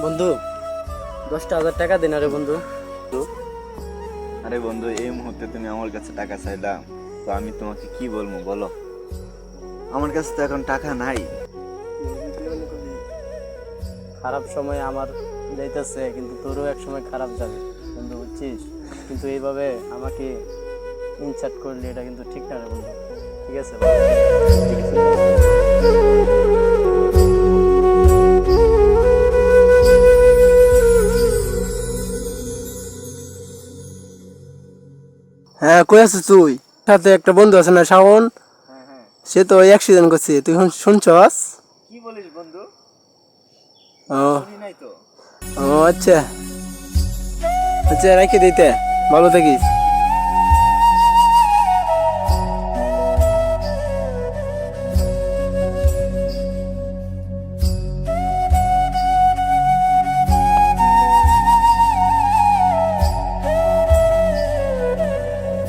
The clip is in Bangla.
বন্ধু 10,000 টাকা দিন। আরে বন্ধু, আরে বন্ধু, এই মুহূর্তে তুমি আমার কাছে টাকা চাইলা, তো আমি তোমাকে কি বলবো বলো? আমার কাছে তো এখন টাকা নাই। খারাপ সময় আমার যাইতেছে, কিন্তু তোরও এক সময় খারাপ যাবে বন্ধু, বুঝছিস? কিন্তু এইভাবে আমাকে ইনসাল্ট করলে এটা কিন্তু ঠিক না রে বন্ধু। ঠিক আছে ঠিক আছে। হ্যাঁ, কই আছিস তুই? সাথে একটা বন্ধু আছে না, শাওন? সে তো অ্যাক্সিডেন্ট করছে, তুই শুনছস? কি বলিস বন্ধু? ও শুনি নাই তো। ও আচ্ছা আচ্ছা, রাখি দিতে, ভালো থাকিস।